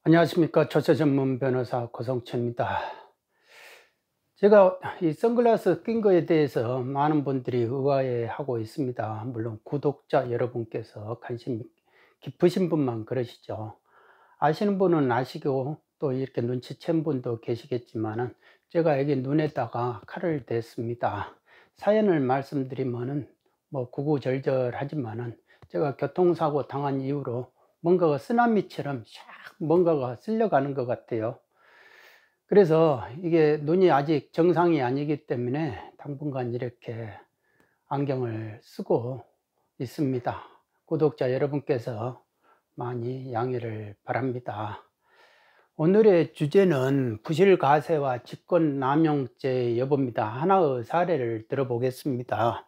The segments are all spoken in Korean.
안녕하십니까. 조세 전문 변호사 고성채입니다. 제가 이 선글라스 낀 거에 대해서 많은 분들이 의아해하고 있습니다. 물론 구독자 여러분께서 관심 깊으신 분만 그러시죠. 아시는 분은 아시고 또 이렇게 눈치챈 분도 계시겠지만은 제가 여기 눈에다가 칼을 댔습니다. 사연을 말씀드리면은 뭐 구구절절하지만은 제가 교통사고 당한 이후로 뭔가가 쓰나미처럼 샥 뭔가가 쓸려가는 것 같아요. 그래서 이게 눈이 아직 정상이 아니기 때문에 당분간 이렇게 안경을 쓰고 있습니다. 구독자 여러분께서 많이 양해를 바랍니다. 오늘의 주제는 부실가세와 직권남용죄 여부입니다. 하나의 사례를 들어보겠습니다.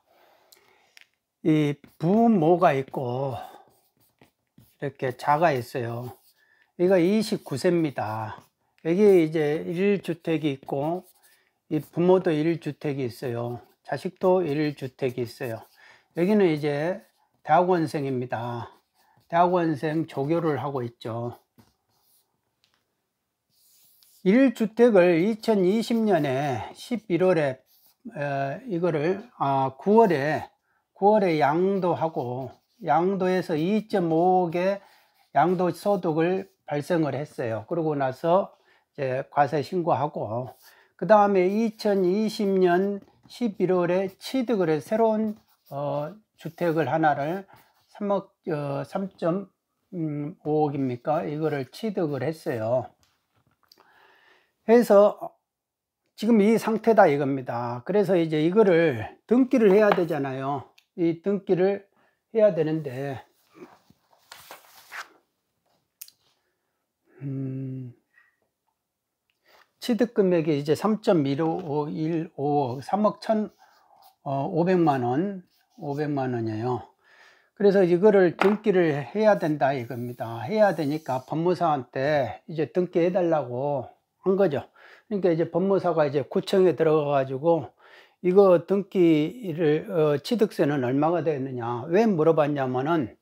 이 부모가 있고 이렇게 자가 있어요. 이거 29세입니다. 여기 이제 1주택이 있고 이 부모도 1주택이 있어요. 자식도 1주택이 있어요. 여기는 이제 대학원생입니다. 대학원생 조교를 하고 있죠. 1주택을 2020년에 11월에 이거를 9월에 양도하고 양도해서 2.5억의 양도소득을 발생을 했어요. 그러고 나서 이제 과세 신고하고 그 다음에 2020년 11월에 취득을 해 새로운 주택을 하나를 3.5억입니까? 이거를 취득을 했어요. 해서 지금 이 상태다 이겁니다. 그래서 이제 이거를 등기를 해야 되잖아요. 이 등기를 해야 되는데 취득 금액이 이제 3.1515억 3억 1,500만 원, 500만 원이에요. 그래서 이거를 등기를 해야 된다 이겁니다. 해야 되니까 법무사한테 이제 등기해 달라고 한 거죠. 그러니까 이제 법무사가 이제 구청에 들어가 가지고 이거 등기를 취득세는 얼마가 되느냐 왜 물어봤냐면은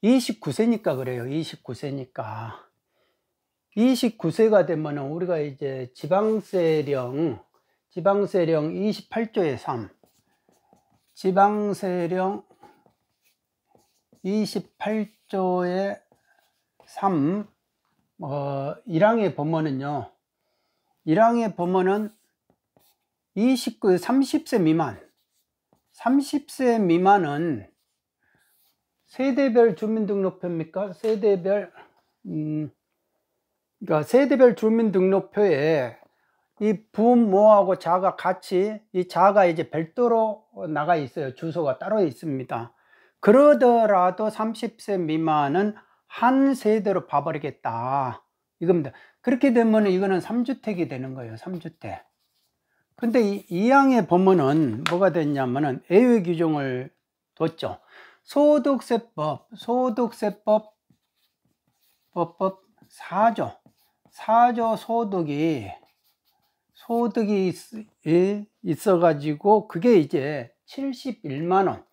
29세니까 그래요. 29세니까 29세가 되면은 우리가 이제 지방세령 28조의 3 지방세령 28조의 3 1항의 법원은요 1항의 법원은 30세 미만 30세 미만은 세대별 주민등록표입니까? 세대별 그러니까 세대별 주민등록표에 이 부모하고 자가 같이 이 자가 이제 별도로 나가 있어요. 주소가 따로 있습니다. 그러더라도 30세 미만은 한 세대로 봐버리겠다 이겁니다. 그렇게 되면 이거는 3주택이 되는 거예요. 3주택. 근데 이 2항의 법원은 뭐가 됐냐면은 예외 규정을 뒀죠. 소득세법 4조 소득이 있어 가지고 그게 이제 71만원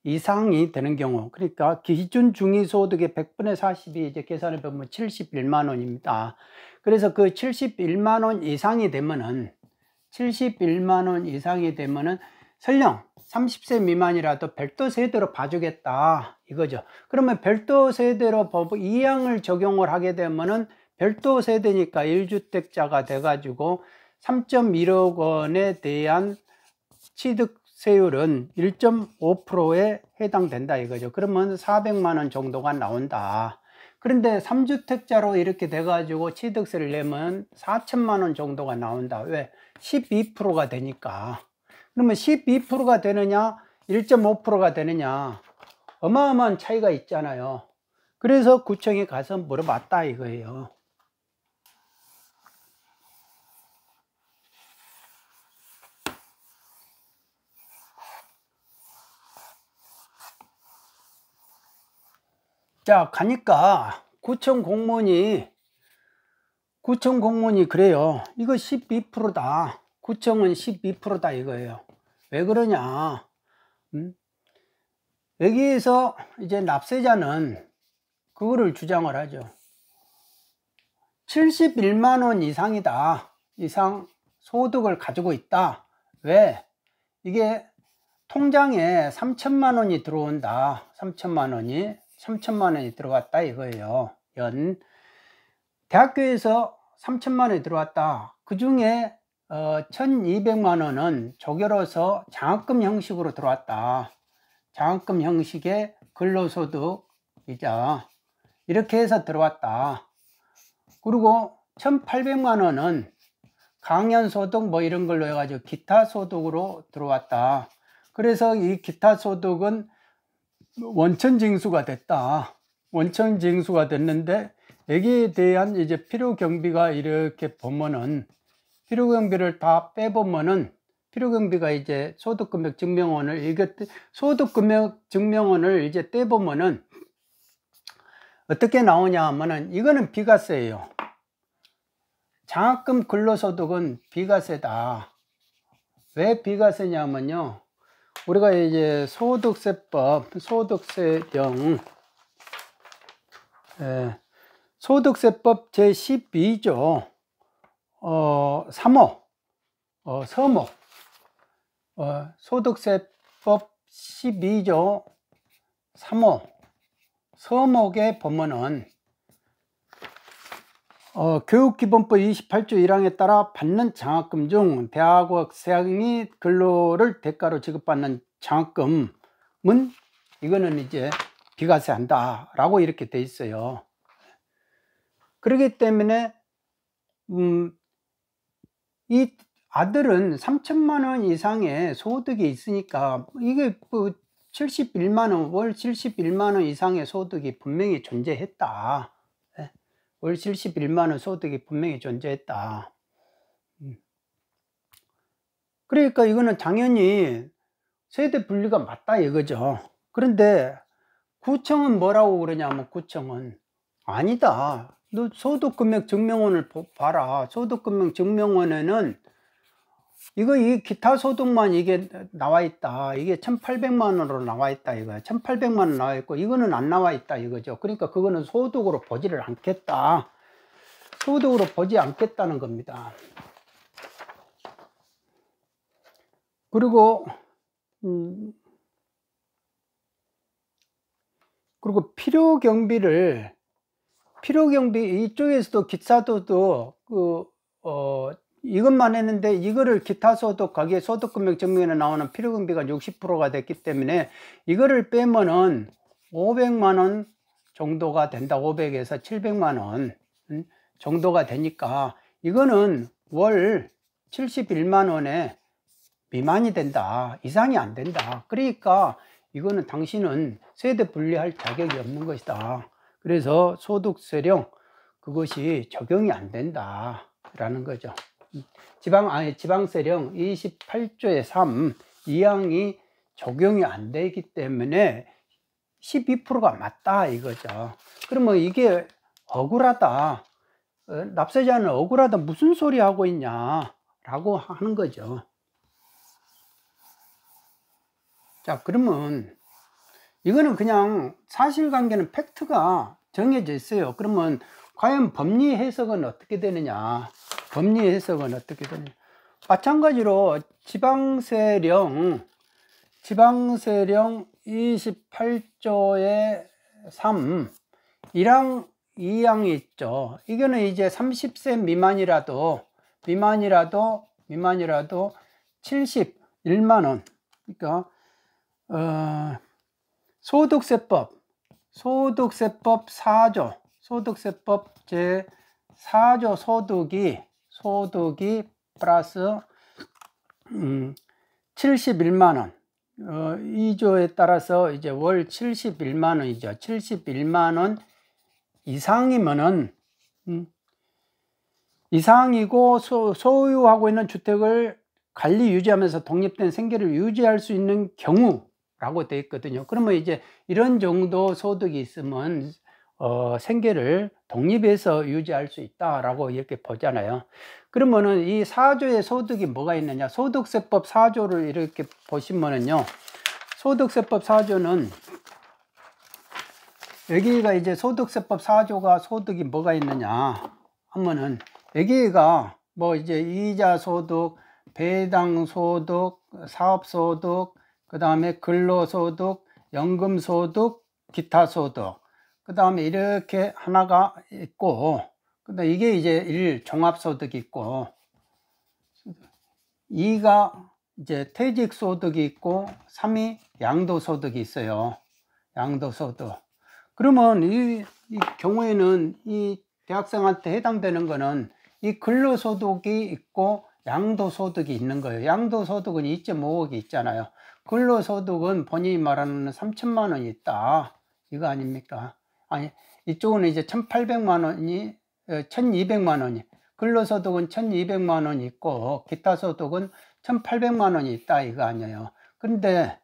이상이 되는 경우, 그러니까 기준 중위소득의 100분의 40이 이제 계산해 보면 71만원입니다. 그래서 그 71만원 이상이 되면은 설령 30세 미만이라도 별도 세대로 봐주겠다 이거죠. 그러면 별도 세대로 2항을 적용을 하게 되면은 별도 세대니까 1주택자가 돼 가지고 3.1억 원에 대한 취득세율은 1.5%에 해당된다 이거죠. 그러면 400만 원 정도가 나온다. 그런데 3주택자로 이렇게 돼 가지고 취득세를 내면 4천만 원 정도가 나온다. 왜? 12%가 되니까. 그러면 12%가 되느냐 1.5%가 되느냐 어마어마한 차이가 있잖아요. 그래서 구청에 가서 물어봤다 이거예요. 자, 가니까 구청 공무원이 그래요. 이거 12%다. 구청은 12%다 이거예요. 왜 그러냐? 여기에서 이제 납세자는 그거를 주장을 하죠. 71만 원 이상이다. 이상 소득을 가지고 있다. 왜? 이게 통장에 3천만 원이 들어온다. 3천만 원이 들어왔다 이거예요. 대학교에서 3천만 원이 들어왔다. 그 중에 1200만 원은 조결해서 장학금 형식으로 들어왔다. 장학금 형식의 근로소득이자 이렇게 해서 들어왔다. 그리고 1800만 원은 강연소득 뭐 이런 걸로 해가지고 기타 소득으로 들어왔다. 그래서 이 기타 소득은 원천징수가 됐다. 원천징수가 됐는데 여기에 대한 이제 필요경비가 이렇게 보면은 필요경비를 다 빼보면은 필요경비가 이제 소득금액 증명원을 이게 소득금액 증명원을 이제 떼보면은 어떻게 나오냐 하면은 이거는 비과세예요. 장학금 근로소득은 비과세다. 왜 비과세냐면요. 우리가 이제 소득세법, 소득세령, 소득세법 제12조, 3호, 서목, 소득세법 12조 3호, 서목에 보면은, 교육기본법 28조 1항에 따라 받는 장학금 중 대학생이 근로를 대가로 지급받는 장학금은 이거는 이제 비과세한다 라고 이렇게 돼 있어요. 그렇기 때문에 이 아들은 3천만 원 이상의 소득이 있으니까 이게 71만 원, 월 71만 원 이상의 소득이 분명히 존재했다. 월 71만 원 소득이 분명히 존재했다. 그러니까 이거는 당연히 세대 분리가 맞다 이거죠. 그런데 구청은 뭐라고 그러냐면 구청은 아니다. 너 소득금액 증명원을 봐라. 소득금액 증명원에는 이 기타 소득만 이게 나와 있다. 이게 1800만 원으로 나와 있다 이거야. 1800만 원 나와 있고 이거는 안 나와 있다 이거죠. 그러니까 그거는 소득으로 보지를 않겠다. 소득으로 보지 않겠다는 겁니다. 그리고 필요경비 이쪽에서도 기타소득 이것만 했는데 이거를 기타소득 가계 소득금액 증명에 나오는 필요경비가 60%가 됐기 때문에 이거를 빼면은 500만 원 정도가 된다. 500에서 700만 원 정도가 되니까 이거는 월 71만 원에 미만이 된다. 이상이 안 된다. 그러니까 이거는 당신은 세대 분리할 자격이 없는 것이다. 그래서 소득세령 그것이 적용이 안 된다 라는 거죠. 지방세령 28조의 3 2항이 적용이 안 되기 때문에 12%가 맞다 이거죠. 그러면 이게 억울하다. 납세자는 억울하다 무슨 소리 하고 있냐 라고 하는 거죠. 자, 그러면 이거는 그냥 사실관계는 팩트가 정해져 있어요. 그러면 과연 법리 해석은 어떻게 되느냐? 법리 해석은 어떻게 되느냐? 마찬가지로 지방세령 28조의 3 1항 2항이 있죠. 이거는 이제 30세 미만이라도 71만 원. 그러니까 소득세법 4조 소득세법 제4조 소득이 플러스 71만 원 2조에 따라서 이제 월 71만 원이죠. 71만 원 이상이면은 이상이고 소유하고 있는 주택을 관리 유지하면서 독립된 생계를 유지할 수 있는 경우라고 되어 있거든요. 그러면 이제 이런 정도 소득이 있으면 생계를 독립해서 유지할 수 있다라고 이렇게 보잖아요. 그러면은 이 4조의 소득이 뭐가 있느냐? 소득세법 4조를 이렇게 보시면은요. 소득세법 4조는 여기가 이제 소득세법 4조가 소득이 뭐가 있느냐 하면은 여기가 뭐 이제 이자 소득, 배당 소득, 사업 소득, 그 다음에 근로소득, 연금소득, 기타 소득, 그 다음에 이렇게 하나가 있고, 근데 이게 이제 1 종합소득이 있고, 2가 이제 퇴직소득이 있고, 3이 양도소득이 있어요. 양도소득. 그러면 이 경우에는 이 대학생한테 해당되는 거는 이 근로소득이 있고 양도소득이 있는 거예요. 양도소득은 2.5억이 있잖아요. 근로소득은 본인이 말하는 3천만 원이 있다, 이거 아닙니까? 아니, 이쪽은 이제 1,800만 원이 1,200만 원이, 근로소득은 1,200만 원이 있고 기타 소득은 1,800만 원이 있다, 이거 아니에요. 그런데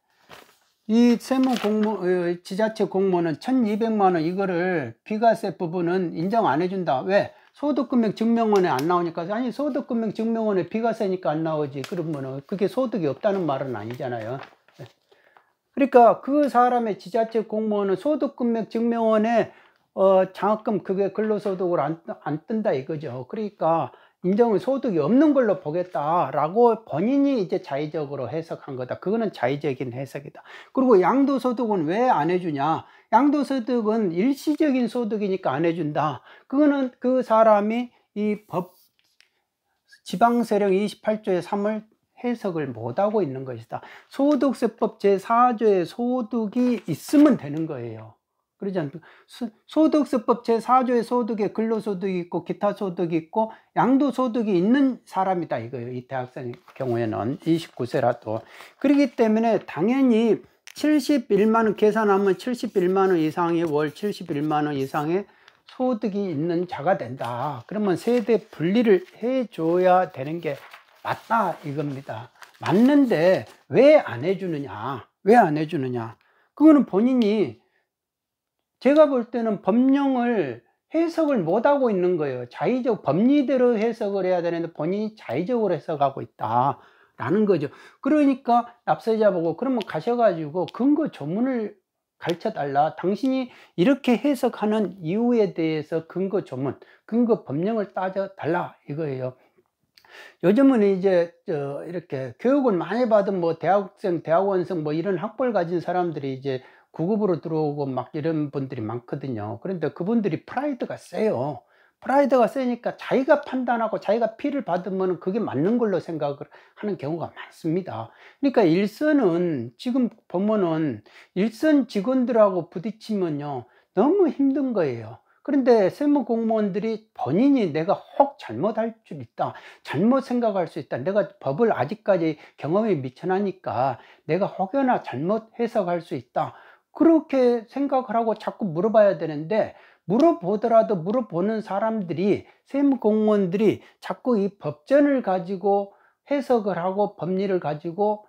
이 지자체 공무원은 1,200만 원 이거를 비과세 부분은 인정 안 해준다. 왜? 소득금액 증명원에 안 나오니까. 아니, 소득금액 증명원에 비과세니까 안 나오지. 그러면은 그게 소득이 없다는 말은 아니잖아요. 그러니까 그 사람의 지자체 공무원은 소득금액 증명원에 장학금 그게 근로소득으로 안 뜬다 이거죠. 그러니까 인정은 소득이 없는 걸로 보겠다라고 본인이 이제 자의적으로 해석한 거다. 그거는 자의적인 해석이다. 그리고 양도소득은 왜 안 해주냐? 양도소득은 일시적인 소득이니까 안 해준다. 그거는 그 사람이 이 지방세령 28조의 3을 해석을 못하고 있는 것이다. 소득세법 제4조에 소득이 있으면 되는 거예요. 그러지 않습니까? 소득세법 제4조의 소득에 근로소득이 있고 기타 소득이 있고 양도소득이 있는 사람이다 이거예요. 이 대학생 경우에는 29세라도. 그렇기 때문에 당연히 71만 원 계산하면 71만 원 이상의 월 71만 원 이상의 소득이 있는 자가 된다. 그러면 세대 분리를 해줘야 되는 게 맞다 이겁니다. 맞는데 왜 안 해주느냐? 왜 안 해주느냐? 그거는 본인이, 제가 볼 때는 법령을 해석을 못하고 있는 거예요. 자의적 법리대로 해석을 해야 되는데 본인이 자의적으로 해석하고 있다라는 거죠. 그러니까 납세자 보고 그러면 가셔가지고 근거 조문을 가르쳐 달라. 당신이 이렇게 해석하는 이유에 대해서 근거 조문, 근거 법령을 따져 달라 이거예요. 요즘은 이제 이렇게 교육을 많이 받은 뭐 대학생, 대학원생 뭐 이런 학벌 가진 사람들이 이제 구급으로 들어오고 막 이런 분들이 많거든요. 그런데 그분들이 프라이드가 세요. 프라이드가 세니까 자기가 판단하고 자기가 피를 받으면 그게 맞는 걸로 생각을 하는 경우가 많습니다. 그러니까 일선은 지금 보면은 일선 직원들하고 부딪히면요 너무 힘든 거예요. 그런데 세무 공무원들이 본인이 내가 혹 잘못할 줄 있다, 잘못 생각할 수 있다, 내가 법을 아직까지 경험이 미천하니까 내가 혹여나 잘못 해석할 수 있다, 그렇게 생각을 하고 자꾸 물어봐야 되는데, 물어보더라도 물어보는 사람들이, 세무공무원들이 자꾸 이 법전을 가지고 해석을 하고 법리를 가지고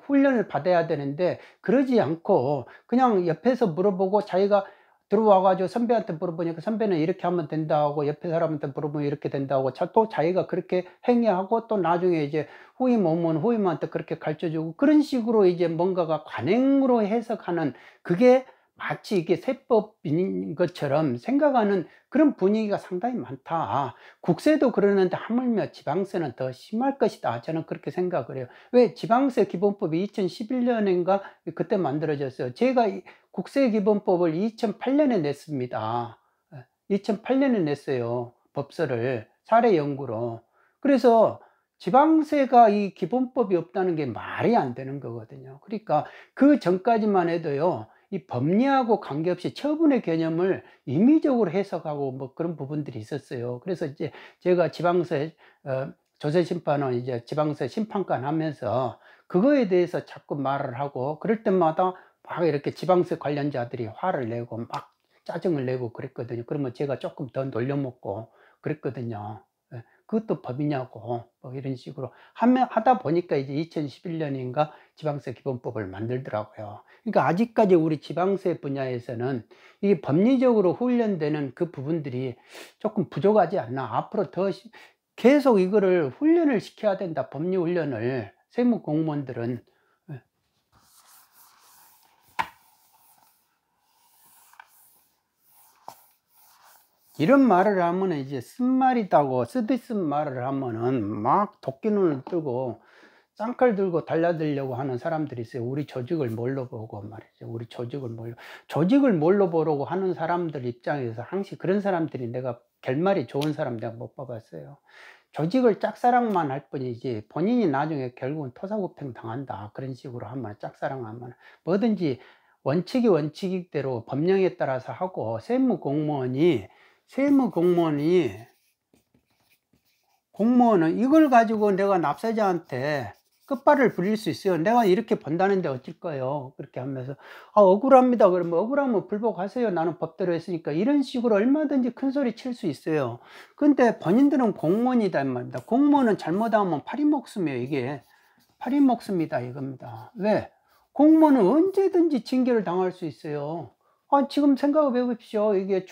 훈련을 받아야 되는데 그러지 않고 그냥 옆에서 물어보고 자기가 들어와가지고 선배한테 물어보니까 선배는 이렇게 하면 된다고, 옆에 사람한테 물어보면 이렇게 된다고, 또 자기가 그렇게 행위하고 또 나중에 이제 후임 오면 후임한테 그렇게 가르쳐주고, 그런 식으로 이제 뭔가가 관행으로 해석하는, 그게 마치 이게 세법인 것처럼 생각하는 그런 분위기가 상당히 많다. 국세도 그러는데 하물며 지방세는 더 심할 것이다, 저는 그렇게 생각을 해요. 왜? 지방세 기본법이 2011년인가 그때 만들어졌어요. 제가 국세기본법을 2008년에 냈습니다. 2008년에 냈어요. 법서를 사례 연구로. 그래서 지방세가 이 기본법이 없다는 게 말이 안 되는 거거든요. 그러니까 그 전까지만 해도요, 이 법리하고 관계없이 처분의 개념을 임의적으로 해석하고 뭐 그런 부분들이 있었어요. 그래서 이제 제가 지방세 조세심판원 이제 지방세 심판관 하면서 그거에 대해서 자꾸 말을 하고, 그럴 때마다 막 이렇게 지방세 관련자들이 화를 내고 막 짜증을 내고 그랬거든요. 그러면 제가 조금 더 놀려먹고 그랬거든요. 그것도 법이냐고 뭐 이런 식으로 하다 보니까 이제 2011년인가 지방세 기본법을 만들더라고요. 그러니까 아직까지 우리 지방세 분야에서는 이 법리적으로 훈련되는 그 부분들이 조금 부족하지 않나. 앞으로 더 계속 이거를 훈련을 시켜야 된다. 법리 훈련을 세무 공무원들은. 이런 말을 하면은 이제 쓴말이다고 쓰디쓴 말을 하면은 막 도끼눈을 뜨고 쌍칼 들고 달려들려고 하는 사람들이 있어요. 우리 조직을 뭘로 보고 말이죠. 우리 조직을 뭘로 보려고 하는 사람들 입장에서 항상 그런 사람들이 내가 결말이 좋은 사람 내가 못 봐봤어요. 조직을 짝사랑만 할 뿐이지 본인이 나중에 결국은 토사구팽 당한다. 그런 식으로 하면 짝사랑하면 뭐든지 원칙대로 법령에 따라서 하고 공무원은 이걸 가지고 내가 납세자한테 끝발을 부릴 수 있어요. 내가 이렇게 번다는데 어쩔 거예요. 그렇게 하면서 억울합니다. 그러면 억울하면 불복하세요. 나는 법대로 했으니까. 이런 식으로 얼마든지 큰 소리 칠 수 있어요. 근데 본인들은 공무원이다 말입니다. 공무원은 잘못하면 파리 목숨이에요. 이게 파리 목숨이다 이겁니다. 왜? 공무원은 언제든지 징계를 당할 수 있어요. 지금 생각을 해보십시오. 이게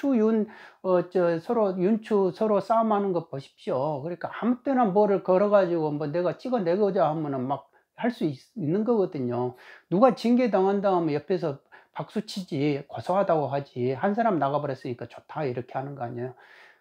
윤추 서로 싸움하는 거 보십시오. 그러니까 아무 때나 뭐를 걸어가지고 뭐 내가 찍어내고자 하면은 막 할 수 있는 거거든요. 누가 징계 당한다 하면 옆에서 박수 치지, 고소하다고 하지. 한 사람 나가버렸으니까 좋다 이렇게 하는 거 아니에요.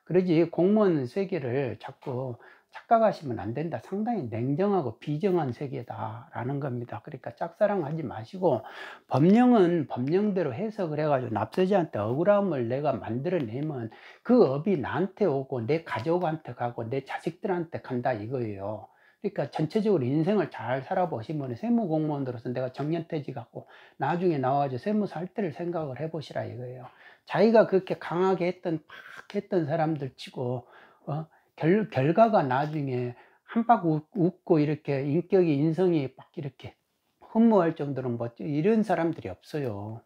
그러지 공무원 세계를 자꾸 착각하시면 안 된다. 상당히 냉정하고 비정한 세계다라는 겁니다. 그러니까 짝사랑하지 마시고 법령은 법령대로 해석을 해가지고 납세자한테 억울함을 내가 만들어내면 그 업이 나한테 오고 내 가족한테 가고 내 자식들한테 간다 이거예요. 그러니까 전체적으로 인생을 잘 살아보시면 세무공무원으로서 내가 정년퇴직하고 나중에 나와서 세무사 할 때를 생각을 해보시라 이거예요. 자기가 그렇게 강하게 했던 사람들 치고 결과가 나중에 한박 웃고 이렇게 인성이 막 이렇게 흠모할 정도로 멋져 이런 사람들이 없어요.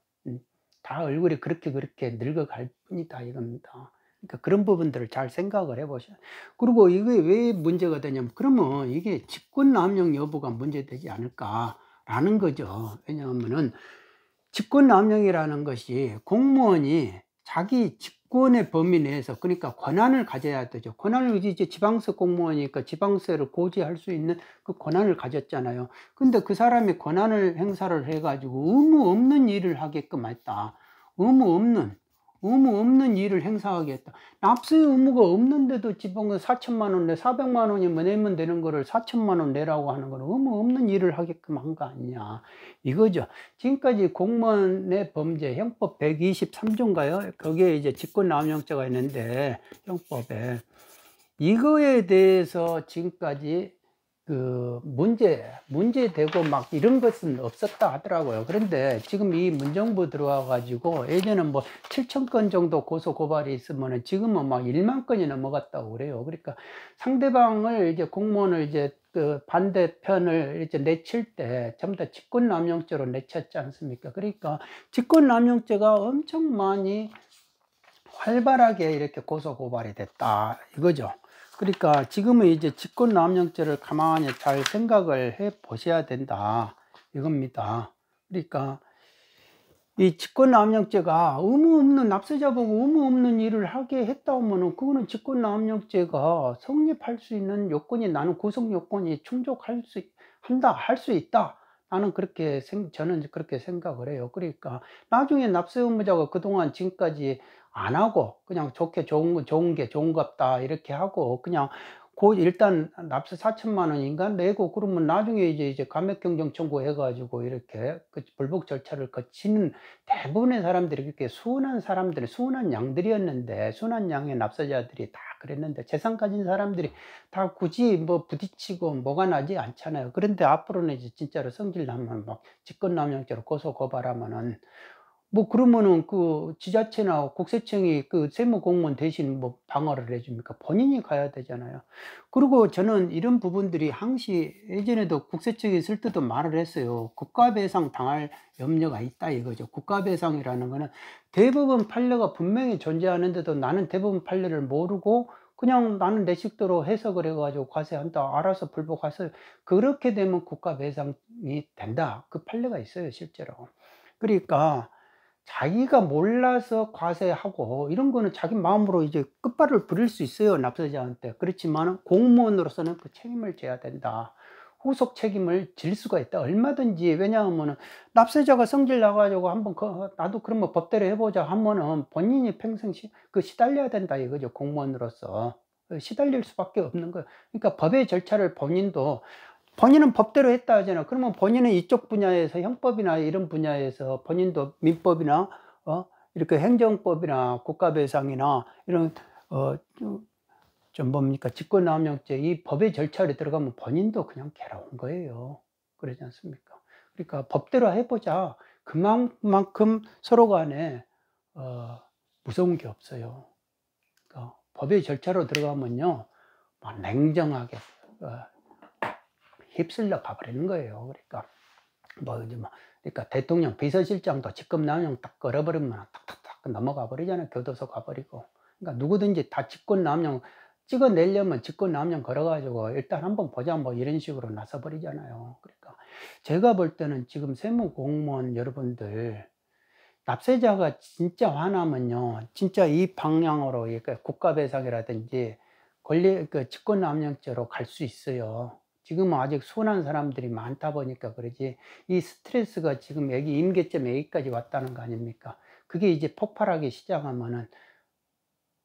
다 얼굴이 그렇게 늙어갈 뿐이다 이겁니다. 그러니까 그런 부분들을 잘 생각을 해보셔야. 그리고 이게 왜 문제가 되냐면 그러면 이게 직권남용 여부가 문제되지 않을까라는 거죠. 왜냐하면은 직권남용이라는 것이 공무원이 자기 직권의 범위 내에서 그러니까 권한을 가져야 되죠. 권한을 이제 지방세 공무원이니까 지방세를 고지할 수 있는 그 권한을 가졌잖아요. 근데 그 사람이 권한을 행사를 해가지고 의무 없는 일을 하게끔 했다. 의무 없는 일을 행사하게 했다. 납세 의무가 없는데도 지방은 4천만 원 내, 400만 원이면 내면 되는 거를 4천만 원 내라고 하는 건 의무 없는 일을 하게끔 한 거 아니냐. 이거죠. 지금까지 공무원의 범죄, 형법 123조인가요? 거기에 이제 직권남용죄가 있는데, 형법에. 이거에 대해서 지금까지 문제되고 막 이런 것은 없었다 하더라고요. 그런데 지금 이 문정부 들어와 가지고 예전엔 뭐 7천 건 정도 고소 고발이 있으면은 지금은 막 1만 건이 넘어갔다고 그래요. 그러니까 상대방을 이제 공무원을 이제 반대편을 이제 내칠 때 전부 다 직권남용죄로 내쳤지 않습니까? 그러니까 직권남용죄가 엄청 많이 활발하게 이렇게 고소 고발이 됐다 이거죠. 그러니까 지금은 이제 직권남용죄를 가만히 잘 생각을 해 보셔야 된다 이겁니다. 그러니까 이 직권남용죄가 의무 없는 납세자 보고 의무 없는 일을 하게 했다 하면은 그거는 직권남용죄가 성립할 수 있는 요건이 나는 구성 요건이 충족할 수 할 수 있다. 나는 저는 그렇게 생각을 해요. 그러니까 나중에 납세 의무자가 그동안 지금까지 안 하고 그냥 좋은갑다 이렇게 하고 그냥 일단 납세 4천만 원인가 내고 그러면 나중에 이제 감액경정 청구해 가지고 이렇게 그 불복 절차를 거치는 대부분의 사람들이 그렇게 순한 양들이었는데 순한 양의 납세자들이 다 그랬는데 재산 가진 사람들이 다 굳이 뭐 부딪히고 뭐가 나지 않잖아요. 그런데 앞으로는 이제 진짜로 성질 나면 막 직권남용죄로 고소 고발하면은 뭐 그러면은 그 지자체나 국세청이 그 세무공무원 대신 뭐 방어를 해줍니까? 본인이 가야 되잖아요. 그리고 저는 이런 부분들이 항시 예전에도 국세청에 있을 때도 말을 했어요. 국가배상 당할 염려가 있다 이거죠. 국가배상이라는 거는 대법원 판례가 분명히 존재하는데도 나는 대법원 판례를 모르고 그냥 나는 내 식대로 해석을 해가지고 과세한다. 알아서 불복하세요. 그렇게 되면 국가배상이 된다. 그 판례가 있어요, 실제로. 그러니까 자기가 몰라서 과세하고 이런 거는 자기 마음으로 이제 끝발을 부릴 수 있어요, 납세자한테. 그렇지만 공무원으로서는 그 책임을 져야 된다. 후속 책임을 질 수가 있다. 얼마든지. 왜냐하면은 납세자가 성질 나가지고 한번 나도 그러면 법대로 해보자 하면은 본인이 평생 시달려야 된다 이거죠. 공무원으로서. 시달릴 수밖에 없는 거예요. 그러니까 법의 절차를 본인은 법대로 했다 하잖아. 그러면 본인은 이쪽 분야에서 형법이나 이런 분야에서 본인도 민법이나 이렇게 행정법이나 국가배상이나 이런 좀 뭡니까 직권남용죄 이 법의 절차에 들어가면 본인도 그냥 괴로운 거예요. 그러지 않습니까? 그러니까 법대로 해보자. 그만큼 서로 간에 무서운 게 없어요. 그러니까 법의 절차로 들어가면요 막 냉정하게 휩쓸려 가버리는 거예요. 그러니까 그러니까 대통령 비서실장도 직권남용 딱 걸어버리면 탁탁탁 넘어가 버리잖아요. 교도소 가버리고. 그러니까 누구든지 다 직권남용 찍어내려면 직권남용 걸어가지고 일단 한번 보자 뭐 이런 식으로 나서버리잖아요. 그러니까 제가 볼 때는 지금 세무공무원 여러분들 납세자가 진짜 화나면요 진짜 이 방향으로 그러니까 국가배상이라든지 직권남용죄로 갈 수 있어요. 지금은 아직 순한 사람들이 많다 보니까 그러지 이 스트레스가 지금 여기 임계점 여기까지 왔다는 거 아닙니까? 그게 이제 폭발하기 시작하면은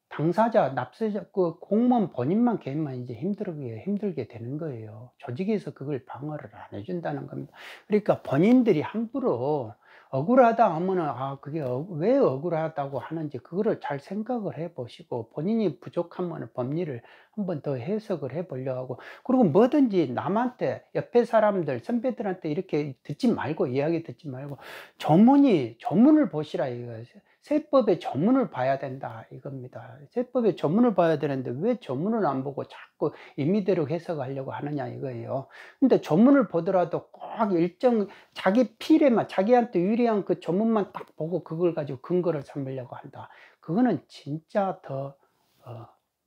당사자, 납세자, 공무원 본인만 개인만 이제 힘들게 되는 거예요. 조직에서 그걸 방어를 안 해준다는 겁니다. 그러니까 본인들이 함부로 억울하다 하면은, 그게 왜 억울하다고 하는지 그거를 잘 생각을 해 보시고, 본인이 부족하면 법리를 한번 더 해석을 해 보려고 하고, 그리고 뭐든지 남한테, 옆에 사람들, 선배들한테 이렇게 듣지 말고, 이야기 듣지 말고, 조문을 보시라 이거예요. 세법의 조문을 봐야 된다 이겁니다. 세법의 조문을 봐야 되는데 왜 조문을 안 보고 자꾸 임의대로 해석하려고 하느냐 이거예요. 근데 조문을 보더라도 꼭 일정 자기 필에만 자기한테 유리한 그 조문만 딱 보고 그걸 가지고 근거를 삼으려고 한다. 그거는 진짜 더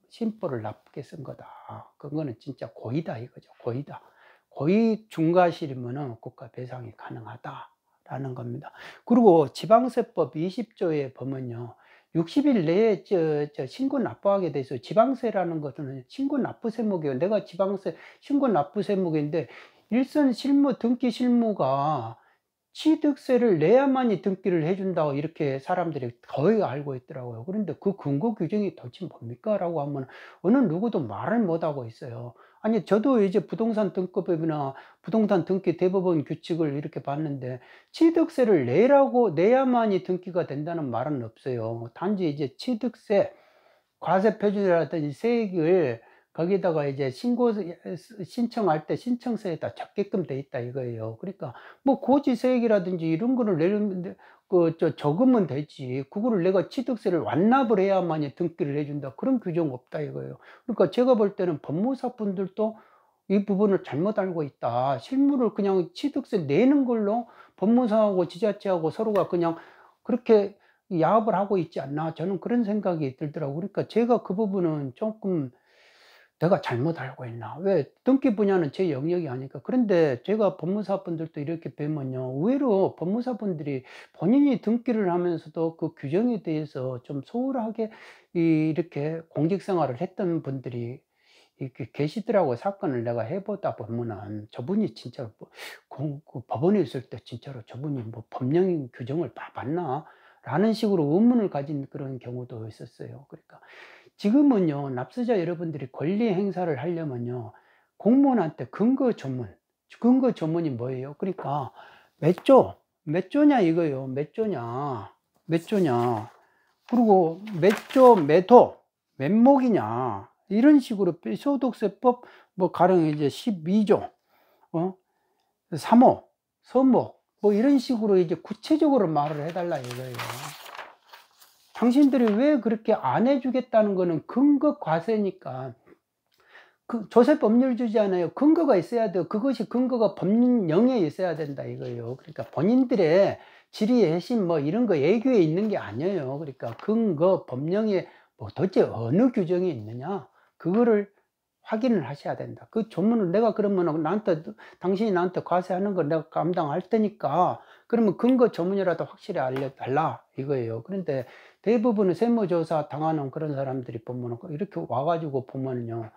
심보를 나쁘게 쓴 거다. 그거는 진짜 고의다 이거죠. 고의 중과실이면은 국가 배상이 가능하다. 라는 겁니다. 그리고 지방세법 20조에 보면요. 60일 내에 신고 납부하게 돼 있어요. 지방세라는 것은 신고 납부 세목이에요. 내가 지방세 신고 납부 세목인데 일선 실무 등기 실무가 취득세를 내야만이 등기를 해준다고 이렇게 사람들이 거의 알고 있더라고요. 그런데 그 근거 규정이 도대체 뭡니까? 라고 하면 어느 누구도 말을 못하고 있어요. 아니, 저도 이제 부동산 등급법이나 부동산 등기 대법원 규칙을 이렇게 봤는데 취득세를 내야만이 등기가 된다는 말은 없어요. 단지 이제 취득세, 과세 표준이라든지 세액을 거기다가 이제 신청할 때 신청서에다 적게끔 돼 있다 이거예요. 그러니까 뭐 고지세액이라든지 이런 거를 내는데 적으면 되지. 그거를 내가 취득세를 완납을 해야만이 등기를 해준다. 그런 규정 없다 이거예요. 그러니까 제가 볼 때는 법무사 분들도 이 부분을 잘못 알고 있다. 실무를 그냥 취득세 내는 걸로 법무사하고 지자체하고 서로가 그냥 그렇게 야합을 하고 있지 않나. 저는 그런 생각이 들더라고요. 그러니까 제가 그 부분은 조금 내가 잘못 알고 있나. 왜 등기 분야는 제 영역이 아니까. 그런데 제가 법무사분들도 이렇게 뵈면요. 의외로 법무사분들이 본인이 등기를 하면서도 그 규정에 대해서 좀 소홀하게 이렇게 공직생활을 했던 분들이 이렇게 계시더라고요. 사건을 내가 해보다 보면은 저분이 진짜로 그 법원에 있을 때 진짜로 저분이 뭐 법령 규정을 봤나? 라는 식으로 의문을 가진 그런 경우도 있었어요. 그러니까 지금은요, 납세자 여러분들이 권리 행사를 하려면요, 공무원한테 근거 조문이 뭐예요? 그러니까 몇 조냐 이거예요. 몇 조냐. 그리고 몇 목이냐. 이런 식으로 소득세법 가령 이제 12조, 3호, 서목, 이런 식으로 이제 구체적으로 말을 해달라 이거예요. 당신들이 왜 그렇게 안 해주겠다는 거는 근거 과세니까. 그 조세법률주의잖아요. 근거가 있어야 돼요. 그것이 근거가 법령에 있어야 된다 이거예요. 그러니까 본인들의 질의 핵심 이런 거 애교에 있는 게 아니에요. 그러니까 근거 법령에 도대체 어느 규정이 있느냐 그거를 확인을 하셔야 된다. 그 조문을 내가 그러면 당신이 나한테 과세하는 걸 내가 감당할 테니까 그러면 근거 조문이라도 확실히 알려달라 이거예요. 그런데 대부분의 세무조사 당하는 그런 사람들이 보면 이렇게 와가지고 보면요.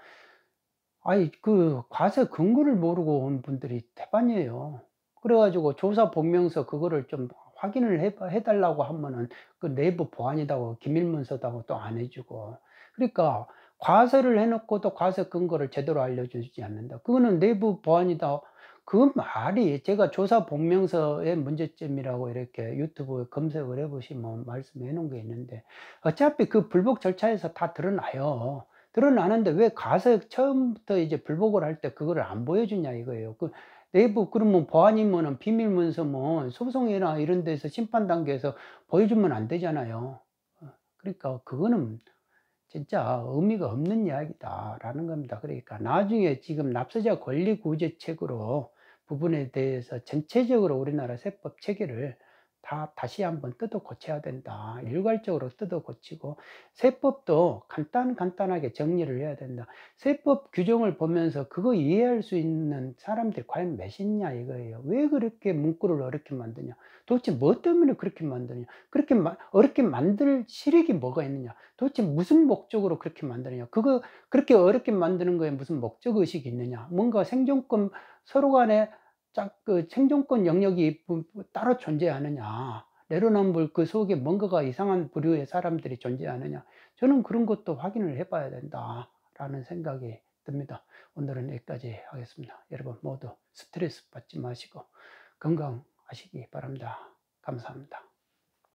아이 그 과세 근거를 모르고 온 분들이 대반이에요. 그래 가지고 조사 보면서 그거를 좀 확인을 해 달라고 하면은 그 내부 보안이다고 기밀 문서다고 또 안 해 주고. 그러니까 과세를 해 놓고도 과세 근거를 제대로 알려주지 않는다. 그거는 내부 보안이다. 그 말이 제가 조사 복명서의 문제점이라고 이렇게 유튜브에 검색을 해 보시면 말씀해 놓은 게 있는데 어차피 그 불복 절차에서 다 드러나요. 드러나는데 왜 가서 처음부터 이제 불복을 할 때 그거를 안 보여주냐 이거예요. 그 내부 그러면 보안이면은 비밀 문서면 소송이나 이런 데서 심판 단계에서 보여주면 안 되잖아요. 그러니까 그거는 진짜 의미가 없는 이야기다라는 겁니다. 그러니까 나중에 지금 납세자 권리 구제책으로 부분에 대해서 전체적으로 우리나라 세법 체계를 다시 한번 뜯어 고쳐야 된다. 일괄적으로 뜯어 고치고 세법도 간단하게 정리를 해야 된다. 세법 규정을 보면서 그거 이해할 수 있는 사람들이 과연 몇이냐 이거예요. 왜 그렇게 문구를 어렵게 만드냐? 도대체 뭐 때문에 그렇게 만드냐? 그렇게 어렵게 만들 실익이 뭐가 있느냐? 도대체 무슨 목적으로 그렇게 만드느냐? 그거 그렇게 어렵게 만드는 거에 무슨 목적 의식이 있느냐? 뭔가 생존권 서로 간에 그 생존권 영역이 따로 존재하느냐? 내로남불 그 속에 뭔가가 이상한 부류의 사람들이 존재하느냐? 저는 그런 것도 확인을 해 봐야 된다라는 생각이 듭니다. 오늘은 여기까지 하겠습니다. 여러분 모두 스트레스 받지 마시고 건강하시기 바랍니다. 감사합니다.